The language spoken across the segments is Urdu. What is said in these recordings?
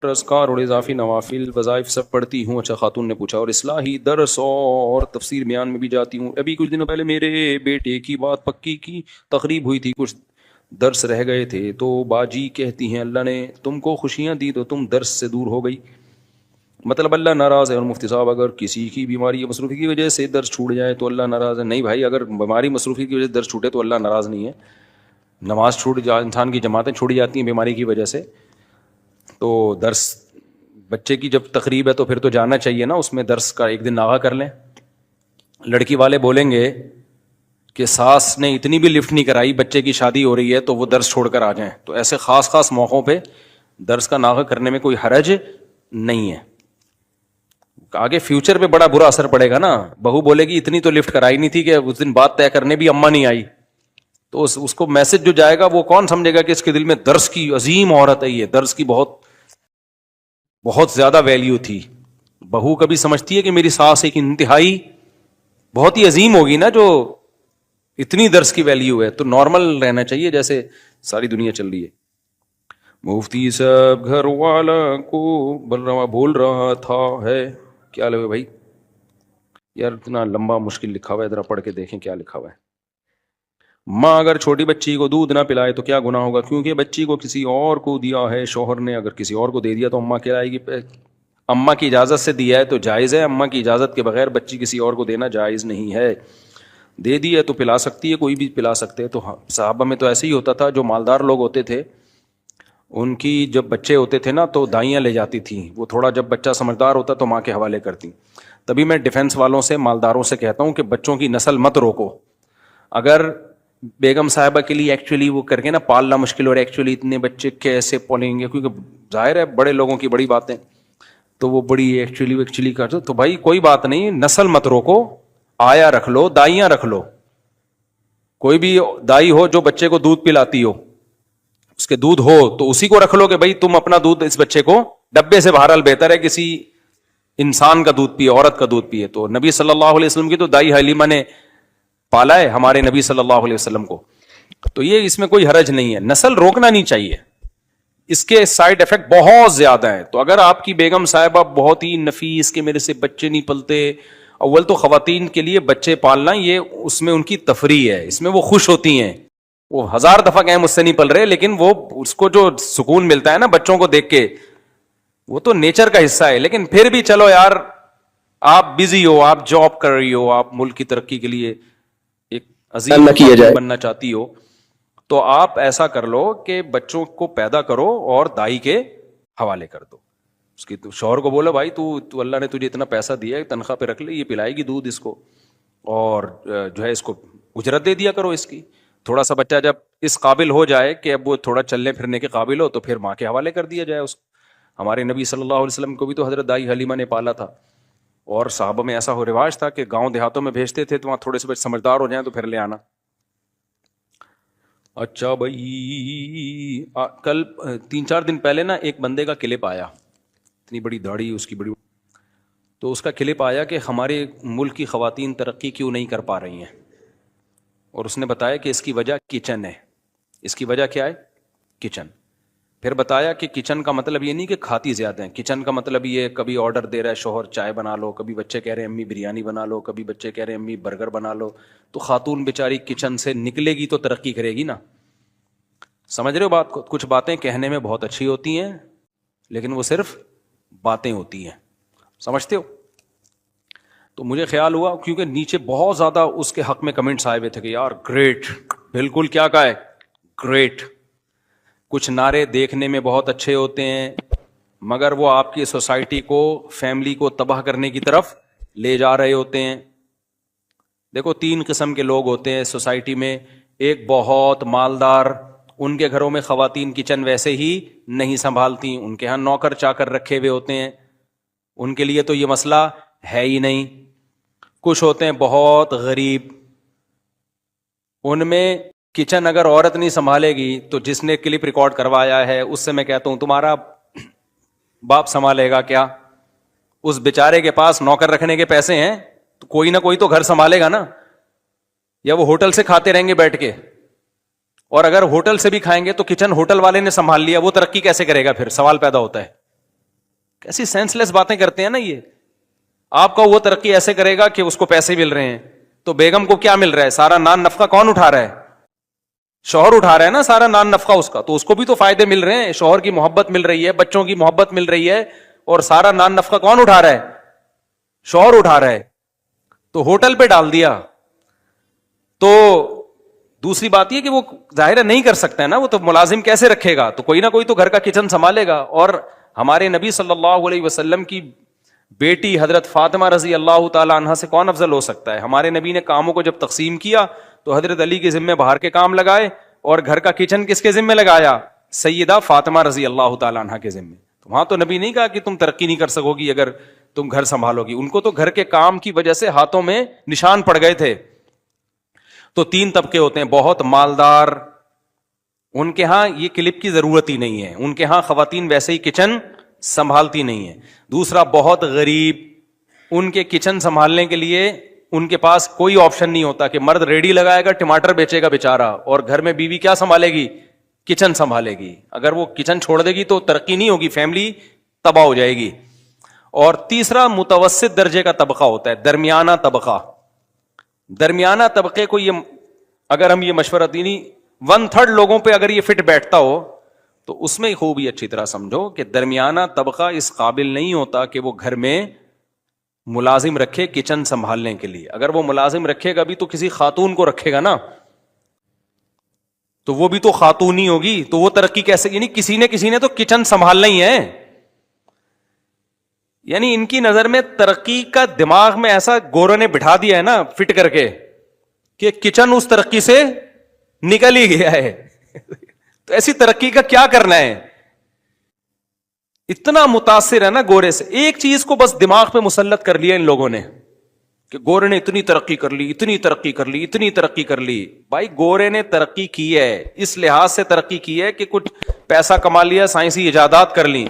رزقار اور اضافی نوافل وظائف سب پڑھتی ہوں؟ اچھا، خاتون نے پوچھا. اور اصلاحی درس اور تفسیر بیان میں بھی جاتی ہوں. ابھی کچھ دنوں پہلے میرے بیٹے کی بات پکی کی تقریب ہوئی تھی، کچھ درس رہ گئے تھے تو باجی کہتی ہیں اللہ نے تم کو خوشیاں دی تو تم درس سے دور ہو گئی، مطلب اللہ ناراض ہے. اور مفتی صاحب اگر کسی کی بیماری یا مصروفی کی وجہ سے درس چھوٹ جائے تو اللہ ناراض ہے؟ نہیں بھائی، اگر بیماری مصروفی کی وجہ سے درس چھوٹے تو اللہ ناراض نہیں ہے. نماز چھوٹ جا، انسان کی جماعتیں چھوڑی جاتی ہیں بیماری کی وجہ سے، تو درس بچے کی جب تقریب ہے تو پھر تو جانا چاہیے نا، اس میں درس کا ایک دن ناغہ کر لیں. لڑکی والے بولیں گے کہ ساس نے اتنی بھی لفٹ نہیں کرائی، بچے کی شادی ہو رہی ہے تو وہ درس چھوڑ کر آ جائیں، تو ایسے خاص موقعوں پہ درس کا ناغہ کرنے میں کوئی حرج نہیں ہے. آگے فیوچر پہ بڑا برا اثر پڑے گا نا. بہو بولے گی اتنی تو لفٹ کرائی نہیں تھی کہ اس دن بات طے کرنے بھی اماں نہیں آئی، تو اس کو میسج جو جائے گا وہ کون سمجھے گا کہ اس کے دل میں درس کی عظیم عورت ہے، یہ درس کی بہت زیادہ ویلیو تھی. بہو کبھی سمجھتی ہے کہ میری ساس ایک انتہائی بہت ہی عظیم ہوگی نا جو اتنی درس کی ویلیو ہے. تو نارمل رہنا چاہیے جیسے ساری دنیا چل رہی ہے. مفتی صاحب گھر والا کو بول رہا تھا ہے، کیا لگے بھائی یار اتنا لمبا مشکل لکھا ہوا ہے، ذرا پڑھ کے دیکھیں کیا لکھا ہوا ہے. ماں اگر چھوٹی بچی کو دودھ نہ پلائے تو کیا گناہ ہوگا؟ کیونکہ بچی کو کسی اور کو دیا ہے شوہر نے، اگر کسی اور کو دے دیا تو اماں کہلائے گی. اماں کی اجازت سے دیا ہے تو جائز ہے، اماں کی اجازت کے بغیر بچی کسی اور کو دینا جائز نہیں ہے. دے دی ہے تو پلا سکتی ہے، کوئی بھی پلا سکتے. تو صحابہ میں تو ایسے ہی ہوتا تھا، جو مالدار لوگ ہوتے تھے ان کی جب بچے ہوتے تھے نا تو دائیاں لے جاتی تھیں، وہ تھوڑا جب بچہ سمجھدار ہوتا تو ماں کے حوالے کرتی. تبھی میں ڈیفنس والوں سے، مالداروں سے کہتا ہوں کہ بچوں کی نسل مت روکو. اگر بیگم صاحبہ کے لیے ایکچولی وہ کر کے نا پالنا مشکل، اور ایکچولی اتنے بچے کیسے پالیں گے، کیونکہ ظاہر ہے بڑے لوگوں کی بڑی باتیں، تو وہ بڑی ایکچولی کر دو. تو بھائی کوئی بات نہیں، نسل مت روکو، آیا رکھ لو، دائیاں رکھ لو. کوئی بھی دائی ہو جو بچے کو دودھ پلاتی ہو، اس کے دودھ ہو تو اسی کو رکھ لو کہ بھائی تم اپنا دودھ اس بچے کو ڈبے سے بہرحال بہتر ہے کسی انسان کا دودھ پیے، عورت کا دودھ پیے. تو نبی صلی اللہ علیہ وسلم کی تو دائی حلیمہ نے پالا ہے ہمارے نبی صلی اللہ علیہ وسلم کو. تو یہ اس میں کوئی حرج نہیں ہے، نسل روکنا نہیں چاہیے، اس کے سائیڈ افیکٹ بہت زیادہ ہیں. تو اگر آپ کی بیگم صاحبہ بہت ہی نفیس کہ میرے سے بچے نہیں پلتے، اول تو خواتین کے لیے بچے پالنا یہ اس میں ان کی تفریح ہے، اس میں وہ خوش ہوتی ہیں. وہ 1000 دفعہ کہیں مجھ سے نہیں پل رہے، لیکن وہ اس کو جو سکون ملتا ہے نا بچوں کو دیکھ کے، وہ تو نیچر کا حصہ ہے. لیکن پھر بھی چلو یار، آپ بزی ہو، آپ جاب کر رہی ہو، آپ ملک کی ترقی کے لیے ایک عظیم بننا چاہتی ہو، تو آپ ایسا کر لو کہ بچوں کو پیدا کرو اور دائی کے حوالے کر دو. اس کی شوہر کو بولو بھائی تو اللہ نے تجھے اتنا پیسہ دیا ہے، تنخواہ پہ رکھ لے، یہ پلائے گی دودھ اس کو، اور جو ہے اس کو اجرت دے دیا کرو اس کی. تھوڑا سا بچہ جب اس قابل ہو جائے کہ اب وہ تھوڑا چلنے پھرنے کے قابل ہو تو پھر ماں کے حوالے کر دیا جائے اس کو. ہمارے نبی صلی اللہ علیہ وسلم کو بھی تو حضرت دائی حلیمہ نے پالا تھا، اور صحابہ میں ایسا ہو رواج تھا کہ گاؤں دیہاتوں میں بھیجتے تھے تو وہاں تھوڑے سے بچے سمجھدار ہو جائیں تو پھر لے آنا. اچھا بھائی، کل 3-4 دن پہلے نا ایک بندے کا کلپ آیا، اتنی بڑی داڑھی اس کی بڑی، تو اس کا کلپ آیا کہ ہمارے ملک کی خواتین ترقی کیوں نہیں کر پا رہی ہیں، اور اس نے بتایا کہ اس کی وجہ کچن ہے. اس کی وجہ کیا ہے؟ کچن. پھر بتایا کہ کچن کا مطلب یہ نہیں کہ کھاتی زیادہ ہیں، کچن کا مطلب یہ کبھی آرڈر دے رہا ہے شوہر چائے بنا لو، کبھی بچے کہہ رہے ہیں امی بریانی بنا لو، کبھی بچے کہہ رہے ہیں امی برگر بنا لو. تو خاتون بیچاری کچن سے نکلے گی تو ترقی کرے گی نا. سمجھ رہے ہو بات کو؟ کچھ باتیں کہنے میں بہت اچھی ہوتی ہیں لیکن وہ صرف باتیں ہوتی ہیں، سمجھتے ہو؟ تو مجھے خیال ہوا، کیونکہ نیچے بہت زیادہ اس کے حق میں کمنٹس آئے ہوئے تھے کہ یار گریٹ، بالکل کیا کہا ہے، گریٹ. کچھ نعرے دیکھنے میں بہت اچھے ہوتے ہیں مگر وہ آپ کی سوسائٹی کو، فیملی کو تباہ کرنے کی طرف لے جا رہے ہوتے ہیں. دیکھو 3 قسم کے لوگ ہوتے ہیں سوسائٹی میں. ایک بہت مالدار، ان کے گھروں میں خواتین کچن ویسے ہی نہیں سنبھالتی، ان کے ہاں نوکر چاکر رکھے ہوئے ہوتے ہیں، ان کے لیے تو یہ مسئلہ ہے ہی نہیں. کچھ ہوتے ہیں بہت غریب، ان میں کچن اگر عورت نہیں سنبھالے گی تو جس نے کلپ ریکارڈ کروایا ہے اس سے میں کہتا ہوں تمہارا باپ سنبھالے گا کیا؟ اس بیچارے کے پاس نوکر رکھنے کے پیسے ہیں تو کوئی نہ کوئی تو گھر سنبھالے گا نا، یا وہ ہوٹل سے کھاتے رہیں گے بیٹھ کے؟ اور اگر ہوٹل سے بھی کھائیں گے تو کچن ہوٹل والے نے سنبھال لیا، وہ ترقی کیسے کرے گا؟ پھر سوال پیدا ہوتا ہے. کیسی سینس لیس باتیں کرتے ہیں نا یہ. آپ کا وہ ترقی ایسے کرے گا کہ اس کو پیسے مل رہے ہیں, تو بیگم کو کیا مل رہا ہے؟ سارا نان نفقہ کون اٹھا رہا ہے؟ شوہر اٹھا رہا ہے نا سارا نان نفقہ اس کا, تو اس کو بھی تو فائدے مل رہے ہیں, شوہر کی محبت مل رہی ہے, بچوں کی محبت مل رہی ہے, اور سارا نان نفقہ کون اٹھا رہا ہے؟ شوہر اٹھا رہا ہے. تو ہوٹل پہ ڈال دیا. تو دوسری بات یہ کہ وہ ظاہر ہے نہیں کر سکتا ہے نا, وہ تو ملازم کیسے رکھے گا؟ تو کوئی نہ کوئی تو گھر کا کچن سنبھالے گا. اور ہمارے نبی صلی اللہ علیہ وسلم کی بیٹی حضرت فاطمہ رضی اللہ تعالی عنہا سے کون افضل ہو سکتا ہے؟ ہمارے نبی نے کاموں کو جب تقسیم کیا تو حضرت علی کے ذمہ باہر کے کام لگائے, اور گھر کا کچن کس کے ذمہ لگایا؟ سیدہ فاطمہ رضی اللہ تعالی عنہا کے ذمہ. تو وہاں تو نبی نہیں کہا کہ تم ترقی نہیں کر سکو گی اگر تم گھر سنبھالو گی. ان کو تو گھر کے کام کی وجہ سے ہاتھوں میں نشان پڑ گئے تھے. تو 3 طبقے ہوتے ہیں. بہت مالدار, ان کے ہاں یہ کلپ کی ضرورت ہی نہیں ہے, ان کے ہاں خواتین ویسے ہی کچن سنبھالتی نہیں ہے. دوسرا بہت غریب, ان کے کچن سنبھالنے کے لیے ان کے پاس کوئی آپشن نہیں ہوتا کہ مرد ریڈی لگائے گا, ٹماٹر بیچے گا بیچارہ, اور گھر میں بیوی کیا سنبھالے گی؟ کچن سنبھالے گی. اگر وہ کچن چھوڑ دے گی تو ترقی نہیں ہوگی, فیملی تباہ ہو جائے گی. اور تیسرا متوسط درجے کا طبقہ ہوتا ہے, درمیانہ طبقہ. درمیانہ طبقے کو یہ اگر ہم یہ مشورہ دینی 1/3 لوگوں پہ اگر یہ فٹ بیٹھتا ہو تو اس میں خوبی اچھی طرح سمجھو کہ درمیانہ طبقہ اس قابل نہیں ہوتا کہ وہ گھر میں ملازم رکھے کچن سنبھالنے کے لیے. اگر وہ ملازم رکھے گا بھی تو کسی خاتون کو رکھے گا نا, تو وہ بھی تو خاتون ہی ہوگی, تو وہ ترقی کیسے؟ یعنی کسی نے تو کچن سنبھالنا ہی ہے. یعنی ان کی نظر میں ترقی کا دماغ میں ایسا گوروں نے بٹھا دیا ہے نا فٹ کر کے کہ کچن اس ترقی سے نکل ہی گیا ہے. تو ایسی ترقی کا کیا کرنا ہے؟ اتنا متاثر ہے نا گورے سے. ایک چیز کو بس دماغ پہ مسلط کر لیا ان لوگوں نے کہ گورے نے اتنی ترقی کر لی, اتنی ترقی کر لی, اتنی ترقی کر لی. بھائی گورے نے ترقی کی ہے, اس لحاظ سے ترقی کی ہے کہ کچھ پیسہ کما لیا, سائنسی ایجادات کر لی,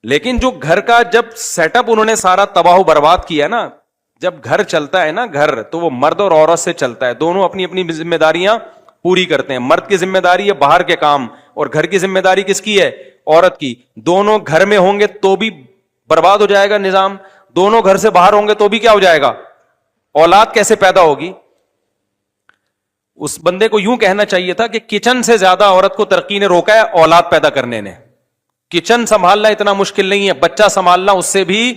لیکن جو گھر کا جب سیٹ اپ انہوں نے سارا تباہ و برباد کیا نا, جب گھر چلتا ہے نا گھر, تو وہ مرد اور عورت سے چلتا ہے. دونوں اپنی اپنی ذمہ داریاں پوری کرتے ہیں. مرد کی ذمہ داری ہے باہر کے کام, اور گھر کی ذمہ داری کس کی ہے؟ عورت کی. دونوں گھر میں ہوں گے تو بھی برباد ہو جائے گا نظام, دونوں گھر سے باہر ہوں گے تو بھی کیا ہو جائے گا؟ اولاد کیسے پیدا ہوگی؟ اس بندے کو یوں کہنا چاہیے تھا کہ کچن سے زیادہ عورت کو ترقی نے روکا ہے اولاد پیدا کرنے نے. کچن سنبھالنا اتنا مشکل نہیں ہے, بچہ سنبھالنا اس سے بھی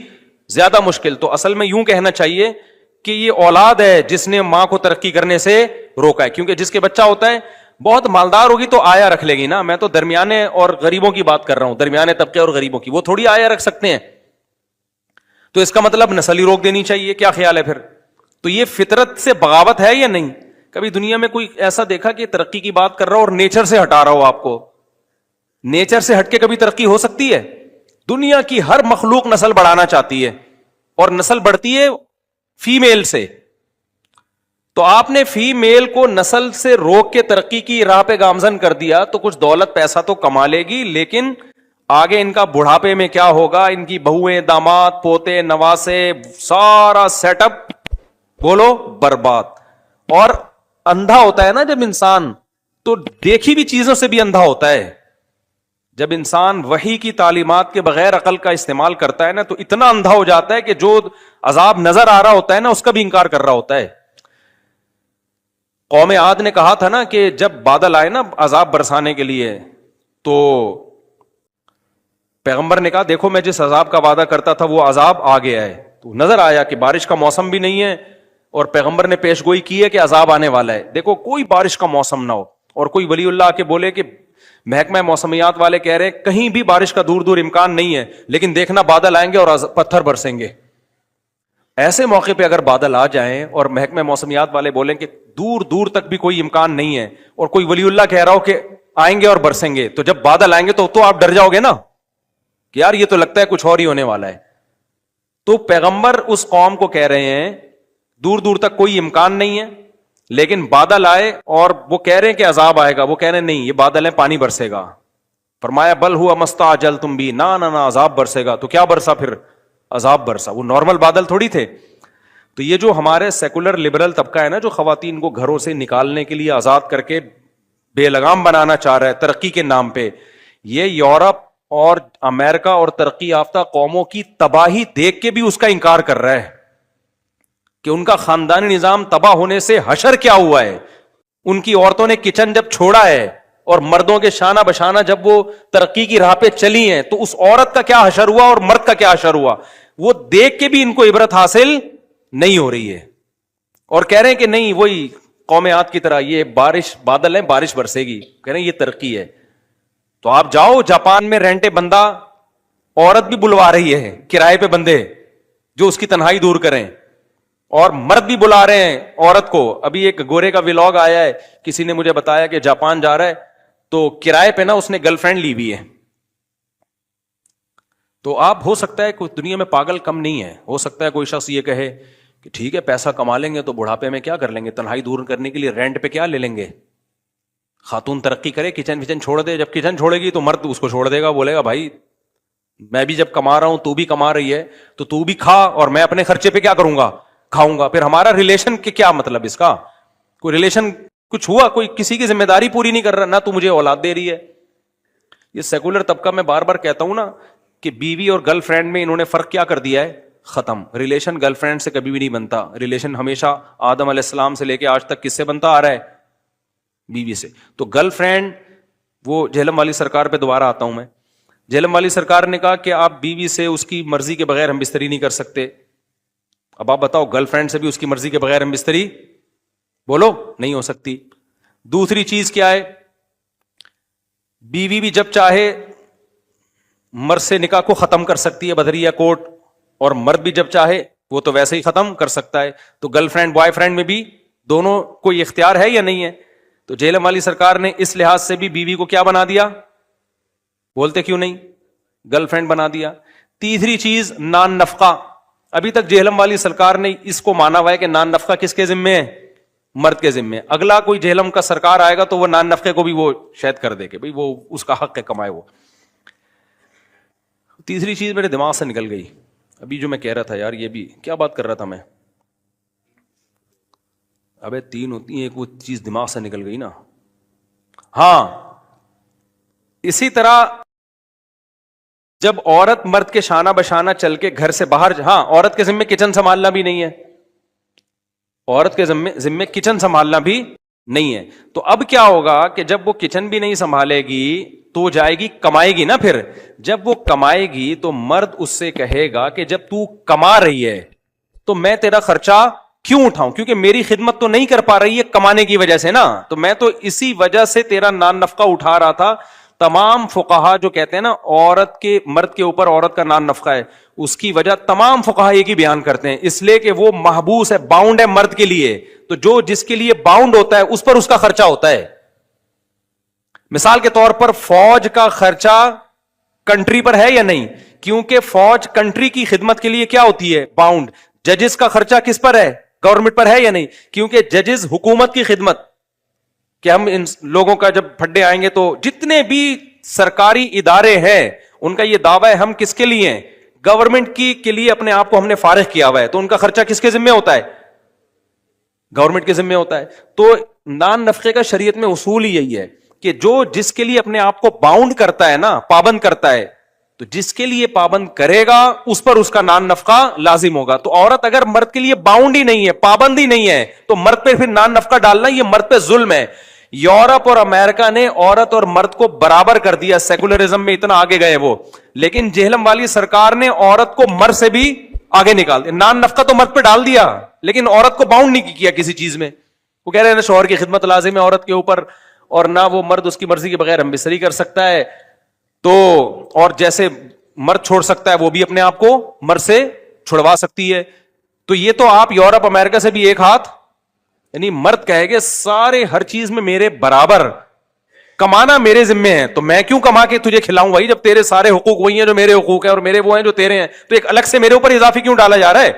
زیادہ مشکل. تو اصل میں یوں کہنا چاہیے کہ یہ اولاد ہے جس نے ماں کو ترقی کرنے سے روکا ہے. کیونکہ جس کے بچہ ہوتا ہے بہت مالدار ہوگی تو آیا رکھ لے گی نا. میں تو درمیانے اور غریبوں کی بات کر رہا ہوں, درمیانے طبقے اور غریبوں کی. وہ تھوڑی آیا رکھ سکتے ہیں, تو اس کا مطلب نسل ہی روک دینی چاہیے. کیا خیال ہے پھر؟ تو یہ فطرت سے بغاوت ہے یا نہیں؟ کبھی دنیا میں کوئی ایسا دیکھا کہ ترقی کی بات کر رہا ہو اور نیچر سے ہٹا رہا ہو آپ کو؟ نیچر سے ہٹ کے کبھی ترقی ہو سکتی ہے؟ دنیا کی ہر مخلوق نسل بڑھانا چاہتی ہے, اور نسل بڑھتی ہے فیمیل سے. تو آپ نے فیمیل کو نسل سے روک کے ترقی کی راہ پہ گامزن کر دیا, تو کچھ دولت پیسہ تو کما لے گی, لیکن آگے ان کا بڑھاپے میں کیا ہوگا؟ ان کی بہویں, داماد, پوتے, نواسے, سارا سیٹ اپ بولو برباد. اور اندھا ہوتا ہے نا جب انسان, تو دیکھی بھی چیزوں سے بھی اندھا ہوتا ہے. جب انسان وحی کی تعلیمات کے بغیر عقل کا استعمال کرتا ہے نا, تو اتنا اندھا ہو جاتا ہے کہ جو عذاب نظر آ رہا ہوتا ہے نا اس کا بھی انکار کر رہا ہوتا ہے. قوم عاد نے کہا تھا نا کہ جب بادل آئے نا عذاب برسانے کے لیے, تو پیغمبر نے کہا دیکھو میں جس عذاب کا وعدہ کرتا تھا وہ عذاب آ گیا ہے. تو نظر آیا کہ بارش کا موسم بھی نہیں ہے, اور پیغمبر نے پیش گوئی کی ہے کہ عذاب آنے والا ہے. دیکھو کوئی بارش کا موسم نہ ہو, اور کوئی ولی اللہ کے بولے کہ محکمہ موسمیات والے کہہ رہے ہیں کہیں بھی بارش کا دور دور امکان نہیں ہے, لیکن دیکھنا بادل آئیں گے اور پتھر برسیں گے. ایسے موقع پہ اگر بادل آ جائیں اور محکمہ موسمیات والے بولیں کہ دور دور تک بھی کوئی امکان نہیں ہے, اور کوئی ولی اللہ کہہ رہا ہو کہ آئیں گے اور برسیں گے, تو جب بادل آئیں گے تو آپ ڈر جاؤ گے نا کہ یار یہ تو لگتا ہے کچھ اور ہی ہونے والا ہے. تو پیغمبر اس قوم کو کہہ رہے ہیں دور دور تک کوئی امکان نہیں ہے, لیکن بادل آئے اور وہ کہہ رہے ہیں کہ عذاب آئے گا, وہ کہہ رہے ہیں نہیں یہ بادل ہے پانی برسے گا. فرمایا بل ہوا مستعجلتم بھی, نہ عذاب برسے گا. تو کیا برسا پھر؟ عذاب برسا. وہ نارمل بادل تھوڑی تھے. تو یہ جو ہمارے سیکولر لبرل طبقہ ہے نا, جو خواتین کو گھروں سے نکالنے کے لیے آزاد کر کے بے لگام بنانا چاہ رہا ہے ترقی کے نام پہ, یہ یورپ اور امریکہ اور ترقی یافتہ قوموں کی تباہی دیکھ کے بھی اس کا انکار کر رہا ہے کہ ان کا خاندانی نظام تباہ ہونے سے حشر کیا ہوا ہے. ان کی عورتوں نے کچن جب چھوڑا ہے اور مردوں کے شانہ بشانہ جب وہ ترقی کی راہ پہ چلی ہیں تو اس عورت کا کیا حشر ہوا اور مرد کا کیا حشر ہوا, وہ دیکھ کے بھی ان کو عبرت حاصل نہیں ہو رہی ہے. اور کہہ رہے ہیں کہ نہیں وہی قوم عاد کی طرح یہ بارش بادل ہے, بارش برسے گی, کہہ رہے ہیں یہ ترقی ہے. تو آپ جاؤ جاپان میں رینٹے بندہ عورت بھی بلوا رہی ہے کرائے پہ بندے جو اس کی تنہائی دور کریں, اور مرد بھی بلا رہے ہیں عورت کو. ابھی ایک گورے کا ولاگ آیا ہے, کسی نے مجھے بتایا کہ جاپان جا رہا ہے تو کرائے پہ نا اس نے گرل فرینڈ لی ہوئی ہے. تو آپ ہو سکتا ہے کوئی دنیا میں پاگل کم نہیں ہے, ہو سکتا ہے کوئی شخص یہ کہے کہ ٹھیک ہے پیسہ کما لیں گے تو بڑھاپے میں کیا کر لیں گے, تنہائی دور کرنے کے لیے رینٹ پہ کیا لے لیں گے. خاتون ترقی کرے, کچن وچن چھوڑ دے, جب کچن چھوڑے گی تو مرد اس کو چھوڑ دے گا, بولے گا بھائی میں بھی جب کما رہا ہوں تو بھی کما رہی ہے تو تو بھی کھا, اور میں اپنے خرچے پہ کیا کروں گا, کھاؤں گا. پھر ہمارا ریلیشن کے کیا مطلب, اس کا کوئی ریلیشن کچھ ہوا, کوئی کسی کی ذمہ داری پوری نہیں کر رہا, نہ تو مجھے اولاد دے رہی ہے. یہ سیکولر طبقہ میں بار بار کہتا ہوں نا کہ بیوی اور گرل فرینڈ میں انہوں نے فرق کیا کر دیا ہے, ختم. ریلیشن گرل فرینڈ سے کبھی بھی نہیں بنتا, ریلیشن ہمیشہ آدم علیہ السلام سے لے کے آج تک کس سے بنتا آ رہا ہے, بیوی سے. تو گرل فرینڈ, وہ جہلم والی سرکار پہ دوبارہ آتا ہوں میں. جہلم والی سرکار نے کہا کہ آپ بیوی سے اس کی مرضی کے بغیر ہم بستری نہیں کر سکتے. اب آپ بتاؤ گرل فرینڈ سے بھی اس کی مرضی کے بغیر ہم بستری, بولو, نہیں ہو سکتی. دوسری چیز کیا ہے, بیوی بھی جب چاہے مرد سے نکاح کو ختم کر سکتی ہے بدریہ کوٹ, اور مرد بھی جب چاہے وہ تو ویسے ہی ختم کر سکتا ہے. تو گرل فرینڈ بوائے فرینڈ میں بھی دونوں کوئی اختیار ہے یا نہیں ہے. تو جہلم والی سرکار نے اس لحاظ سے بھی بیوی کو کیا بنا دیا, بولتے کیوں نہیں, گرل فرینڈ بنا دیا. تیسری چیز نان نفقہ. ابھی تک جہلم والی سرکار نے اس کو مانا ہوا ہے کہ نان نفقہ کس کے ذمے ہے, مرد کے ذمے. اگلا کوئی جہلم کا سرکار آئے گا تو وہ نان نفقے کو بھی وہ شاید کر دے کہ بھئی وہ اس کا حق ہے, کمائے وہ. تیسری چیز میرے دماغ سے نکل گئی ابھی جو میں کہہ رہا تھا, یار یہ بھی کیا بات کر رہا تھا میں, ابے تین ہوتی ہیں, ایک وہ چیز دماغ سے نکل گئی نا. ہاں, اسی طرح جب عورت مرد کے شانہ بشانہ چل کے گھر سے باہر, ہاں عورت کے ذمے کچن سنبھالنا بھی نہیں ہے, عورت کے ذمے کچن سنبھالنا بھی نہیں ہے. تو اب کیا ہوگا کہ جب وہ کچن بھی نہیں سنبھالے گی تو جائے گی کمائے گی نا. پھر جب وہ کمائے گی تو مرد اس سے کہے گا کہ جب تو کما رہی ہے تو میں تیرا خرچہ کیوں اٹھاؤں, کیونکہ میری خدمت تو نہیں کر پا رہی ہے کمانے کی وجہ سے نا, تو میں تو اسی وجہ سے تیرا نان نفقہ اٹھا رہا تھا. تمام فقہا جو کہتے ہیں نا عورت کے مرد کے اوپر عورت کا نان نفقہ ہے, اس کی وجہ تمام فقہا ایک ہی بیان کرتے ہیں, اس لیے کہ وہ محبوس ہے, باؤنڈ ہے مرد کے لیے. تو جو جس کے لیے باؤنڈ ہوتا ہے اس پر اس کا خرچہ ہوتا ہے. مثال کے طور پر فوج کا خرچہ کنٹری پر ہے یا نہیں, کیونکہ فوج کنٹری کی خدمت کے لیے کیا ہوتی ہے, باؤنڈ. ججز کا خرچہ کس پر ہے, گورنمنٹ پر ہے یا نہیں, کیونکہ ججز حکومت کی خدمت, کہ ہم ان لوگوں کا جب پھڈے آئیں گے تو جتنے بھی سرکاری ادارے ہیں ان کا یہ دعویٰ ہے ہم کس کے لیے ہیں, گورنمنٹ کی کے لیے اپنے آپ کو ہم نے فارغ کیا ہوا ہے, تو ان کا خرچہ کس کے ذمہ ہوتا ہے, گورنمنٹ کے ذمہ ہوتا ہے. تو نان نفقے کا شریعت میں اصول ہی یہی ہے کہ جو جس کے لیے اپنے آپ کو باؤنڈ کرتا ہے نا, پابند کرتا ہے, تو جس کے لیے پابند کرے گا اس پر اس کا نان نفقہ لازم ہوگا. تو عورت اگر مرد کے لیے باؤنڈ ہی نہیں ہے, پابند ہی نہیں ہے, تو مرد پہ پھر نان نفقہ ڈالنا یہ مرد پہ ظلم ہے. یورپ اور امریکہ نے عورت اور مرد کو برابر کر دیا, سیکولرزم میں اتنا آگے گئے وہ, لیکن جہلم والی سرکار نے عورت کو مرد سے بھی آگے نکال دیا. نان نفقہ تو مرد پہ ڈال دیا لیکن عورت کو باؤنڈ نہیں کیا کسی چیز میں. وہ کہہ رہے ہیں نا شوہر کی خدمت لازم ہے عورت کے اوپر, اور نہ وہ مرد اس کی مرضی کے بغیر ہم بستری کر سکتا ہے. تو اور جیسے مرد چھوڑ سکتا ہے وہ بھی اپنے آپ کو مرد سے چھڑوا سکتی ہے. تو یہ تو آپ یورپ امریکہ سے بھی ایک ہاتھ, یعنی مرد کہے گے سارے ہر چیز میں میرے برابر, کمانا میرے ذمے ہے, تو میں کیوں کما کے تجھے کھلاؤں بھائی جب تیرے سارے حقوق وہی ہیں جو میرے حقوق ہیں اور میرے وہ ہیں جو تیرے ہیں, تو ایک الگ سے میرے اوپر اضافی کیوں ڈالا جا رہا ہے.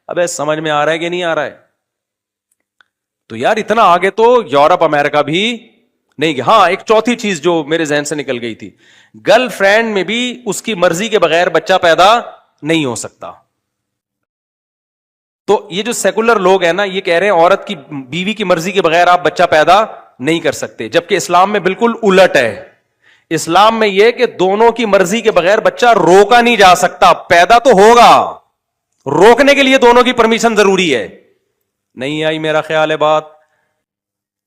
ابے سمجھ میں آ رہا ہے کہ نہیں آ رہا ہے. تو یار اتنا آگے تو یورپ امریکہ بھی نہیں گیا. ہاں ایک چوتھی چیز جو میرے ذہن سے نکل گئی تھی, گرل فرینڈ میں بھی اس کی مرضی کے بغیر بچہ پیدا نہیں ہو سکتا. تو یہ جو سیکولر لوگ ہیں نا یہ کہہ رہے ہیں عورت کی بیوی کی مرضی کے بغیر آپ بچہ پیدا نہیں کر سکتے, جبکہ اسلام میں بالکل الٹ ہے. اسلام میں یہ کہ دونوں کی مرضی کے بغیر بچہ روکا نہیں جا سکتا، پیدا تو ہوگا، روکنے کے لیے دونوں کی پرمیشن ضروری ہے. نہیں آئی میرا خیال ہے بات.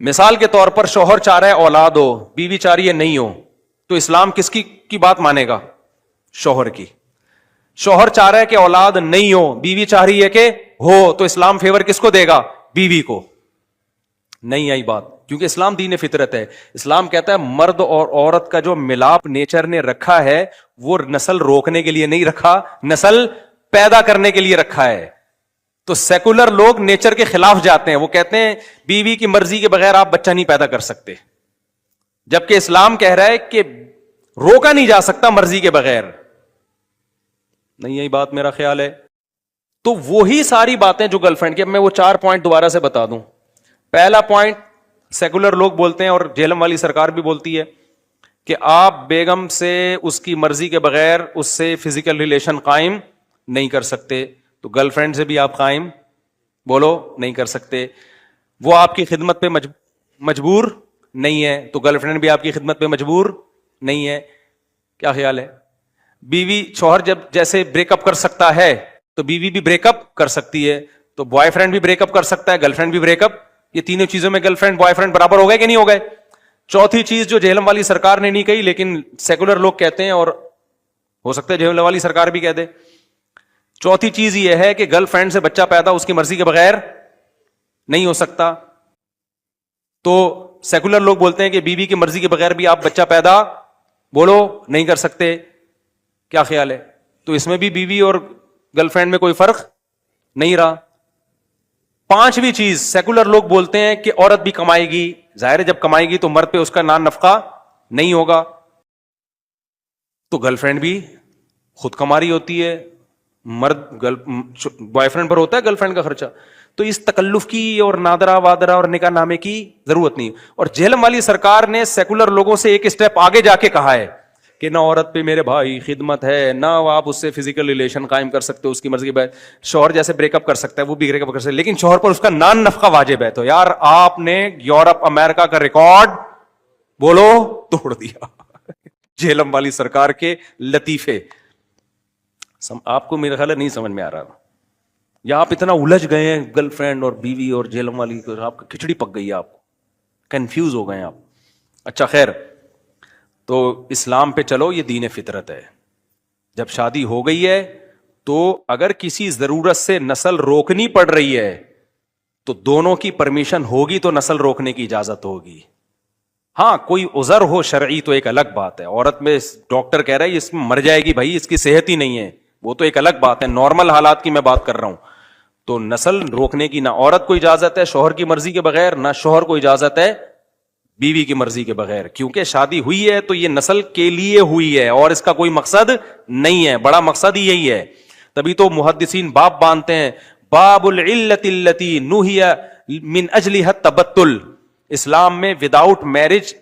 مثال کے طور پر شوہر چاہ رہا ہے اولاد ہو، بیوی چاہ رہی ہے نہیں ہو، تو اسلام کس کی بات مانے گا؟ شوہر کی. شوہر چاہ رہا ہے کہ اولاد نہیں ہو، بیوی چاہ رہی ہے کہ ہو، تو اسلام فیور کس کو دے گا؟ بیوی کو. نہیں آئی بات. کیونکہ اسلام دین فطرت ہے. اسلام کہتا ہے مرد اور عورت کا جو ملاپ نیچر نے رکھا ہے وہ نسل روکنے کے لیے نہیں رکھا، نسل پیدا کرنے کے لیے رکھا ہے. تو سیکولر لوگ نیچر کے خلاف جاتے ہیں، وہ کہتے ہیں بیوی کی مرضی کے بغیر آپ بچہ نہیں پیدا کر سکتے، جبکہ اسلام کہہ رہا ہے کہ روکا نہیں جا سکتا مرضی کے بغیر. نہیں یہی بات میرا خیال ہے. تو وہی ساری باتیں جو گرل فرینڈ کی، اب میں وہ 4 پوائنٹ دوبارہ سے بتا دوں. پہلا پوائنٹ سیکولر لوگ بولتے ہیں اور جہلم والی سرکار بھی بولتی ہے کہ آپ بیگم سے اس کی مرضی کے بغیر اس سے فزیکل ریلیشن قائم نہیں کر سکتے، تو گرل فرینڈ سے بھی آپ قائم بولو نہیں کر سکتے. وہ آپ کی خدمت پہ مجبور نہیں ہے، تو گرل فرینڈ بھی آپ کی خدمت پہ مجبور نہیں ہے. کیا خیال ہے؟ بیوی شوہر جب جیسے بریک اپ کر سکتا ہے تو بیوی بھی بریک اپ کر سکتی ہے، تو بوائے فرینڈ بھی بریک اپ کر سکتا ہے، گرل فرینڈ بھی بریک اپ. یہ تینوں چیزوں میں گرل فرینڈ بوائے فرینڈ برابر ہو گئے کہ نہیں ہو گئے؟ چوتھی چیز جو جہلم والی سرکار نے نہیں کہی لیکن سیکولر لوگ کہتے ہیں، اور ہو سکتا ہے جہلم والی سرکار بھی کہہ دے، چوتھی چیز یہ ہے کہ گرل فرینڈ سے بچہ پیدا اس کی مرضی کے بغیر نہیں ہو سکتا. تو سیکولر لوگ بولتے ہیں کہ بیوی کی مرضی کے بغیر بھی آپ بچہ پیدا بولو نہیں کر سکتے. کیا خیال ہے؟ تو اس میں بھی بیوی اور گرل فرینڈ میں کوئی فرق نہیں رہا. پانچویں چیز سیکولر لوگ بولتے ہیں کہ عورت بھی کمائے گی، ظاہر ہے جب کمائے گی تو مرد پہ اس کا نان نفقہ نہیں ہوگا، تو گرل فرینڈ بھی خود کما رہی ہوتی ہے، مرد بوائے فرینڈ پر ہوتا ہے گرل فرینڈ کا خرچہ. تو اس تکلف کی اور نادرا وادرا اور نکاح نامے کی ضرورت نہیں. اور جہلم والی سرکار نے سیکولر لوگوں سے ایک اسٹیپ آگے جا کے کہا ہے کہ نہ عورت پہ میرے بھائی خدمت ہے، نہ آپ اس سے فزیکل ریلیشن قائم کر سکتے ہو اس کی مرضی کے بعد. شوہر جیسے بریک اپ کر سکتا ہے وہ بھی بریک اپ کر سکتا ہے، لیکن شوہر پر اس کا نان نفقہ واجب ہے. تو یار آپ نے یورپ امریکہ کا ریکارڈ بولو توڑ دیا. جہلم والی سرکار کے لطیفے آپ کو میرا خیال ہے نہیں سمجھ میں آ رہا، یا آپ اتنا الجھ گئے ہیں گرل فرینڈ اور بیوی اور جہلم والی، آپ کی کھچڑی پک گئی ہے، آپ کو کنفیوز ہو گئے ہیں آپ. اچھا خیر، تو اسلام پہ چلو، یہ دین فطرت ہے. جب شادی ہو گئی ہے تو اگر کسی ضرورت سے نسل روکنی پڑ رہی ہے تو دونوں کی پرمیشن ہوگی تو نسل روکنے کی اجازت ہوگی. ہاں کوئی عذر ہو شرعی تو ایک الگ بات ہے. عورت میں ڈاکٹر کہہ رہا ہے اس میں مر جائے گی بھائی، اس کی صحت ہی نہیں ہے، وہ تو ایک الگ بات ہے. نارمل حالات کی میں بات کر رہا ہوں. تو نسل روکنے کی نہ عورت کو اجازت ہے شوہر کی مرضی کے بغیر، نہ شوہر کو اجازت ہے بیوی کی مرضی کے بغیر. کیونکہ شادی ہوئی ہے تو یہ نسل کے لیے ہوئی ہے اور اس کا کوئی مقصد نہیں ہے، بڑا مقصد ہی یہی ہے. تبھی تو محدثین باب باندھتے ہیں، باب العلت التی نہی من اجلھا التبتل. اسلام میں وداؤٹ میرج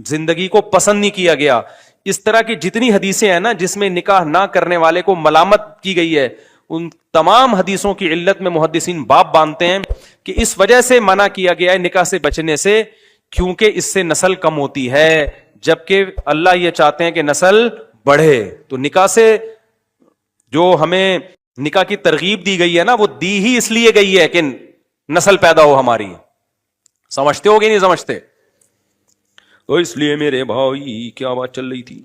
زندگی کو پسند نہیں کیا گیا. اس طرح کی جتنی حدیثیں ہیں نا جس میں نکاح نہ کرنے والے کو ملامت کی گئی ہے، ان تمام حدیثوں کی علت میں محدثین باب باندھتے ہیں کہ اس وجہ سے منع کیا گیا ہے نکاح سے بچنے سے، کیونکہ اس سے نسل کم ہوتی ہے، جبکہ اللہ یہ چاہتے ہیں کہ نسل بڑھے. تو نکاح سے جو ہمیں نکاح کی ترغیب دی گئی ہے نا، وہ دی ہی اس لیے گئی ہے کہ نسل پیدا ہو ہماری. سمجھتے ہو کہ نہیں سمجھتے؟ تو اس لیے میرے بھائی کیا بات چل رہی تھی؟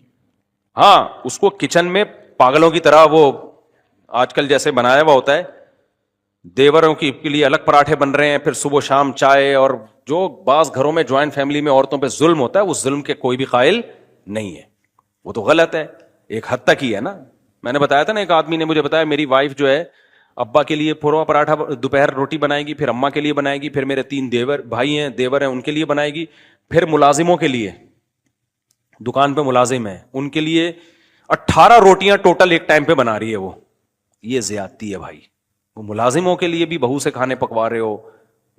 ہاں اس کو کچن میں پاگلوں کی طرح وہ آج کل جیسے بنایا ہوا ہوتا ہے، دیوروں کے لیے الگ پراٹھے بن رہے ہیں، پھر صبح شام چائے، اور جو بعض گھروں میں جوائنٹ فیملی میں عورتوں پہ ظلم ہوتا ہے، اس ظلم کے کوئی بھی قائل نہیں ہے. وہ تو غلط ہے، ایک حد تک ہی ہے نا. میں نے بتایا تھا نا، ایک آدمی نے مجھے بتایا میری وائف جو ہے ابا کے لیے پھوروا پراٹھا دوپہر روٹی بنائے گی، پھر اماں کے لیے بنائے گی، پھر میرے 3 دیور بھائی ہیں دیور ہیں ان کے لیے بنائے گی، پھر ملازموں کے لیے، دکان پہ ملازم ہیں ان کے لیے 18 روٹیاں ٹوٹل ایک ٹائم پہ بنا رہی ہے وہ. یہ زیادتی ہے بھائی. وہ ملازموں کے لیے بھی بہو سے کھانے پکوا رہے ہو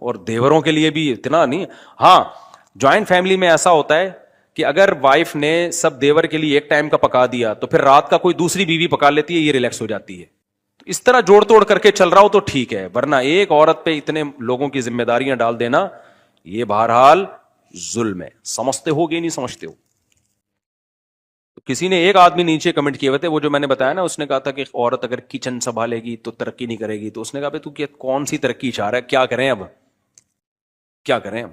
اور دیوروں کے لیے بھی اتنا نہیں. ہاں جوائنٹ فیملی میں ایسا ہوتا ہے کہ اگر وائف نے سب دیور کے لیے ایک ٹائم کا پکا دیا تو پھر رات کا کوئی دوسری بیوی پکا لیتی ہے، یہ ریلیکس ہو جاتی ہے. تو اس طرح جوڑ توڑ کر کے چل رہا ہو تو ٹھیک ہے، ورنہ ایک عورت پہ اتنے لوگوں کی ذمہ داریاں ڈال دینا یہ بہرحال ظلم ہے. سمجھتے ہو گے نہیں سمجھتے ہو؟ کسی نے ایک آدمی نیچے کمنٹ کیے ہوئے تھے، وہ جو میں نے بتایا نا، اس نے کہا تھا کہ عورت اگر کچن سنبھالے گی تو ترقی نہیں کرے گی. تو اس نے کہا بھائی تو کون سی ترقی چاہ رہا ہے، کیا کریں اب، کیا کریں اب.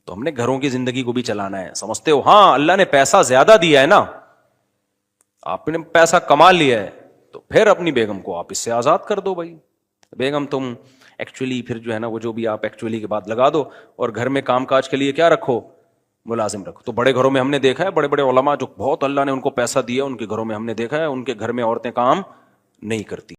تو ہم نے گھروں کی زندگی کو بھی چلانا ہے. سمجھتے ہو ہاں اللہ نے پیسہ زیادہ دیا ہے نا، آپ نے پیسہ کما لیا ہے، تو پھر اپنی بیگم کو آپ اس سے آزاد کر دو بھائی. بیگم تم ایکچولی پھر جو ہے نا وہ جو بھی آپ ایکچولی کے بعد لگا دو، اور گھر میں کام کاج کے لیے کیا رکھو، ملازم رکھو. تو بڑے گھروں میں ہم نے دیکھا ہے، بڑے بڑے علماء جو بہت اللہ نے ان کو پیسہ دیا، ان کے گھروں میں ہم نے دیکھا ہے ان کے گھر میں عورتیں کام نہیں کرتی.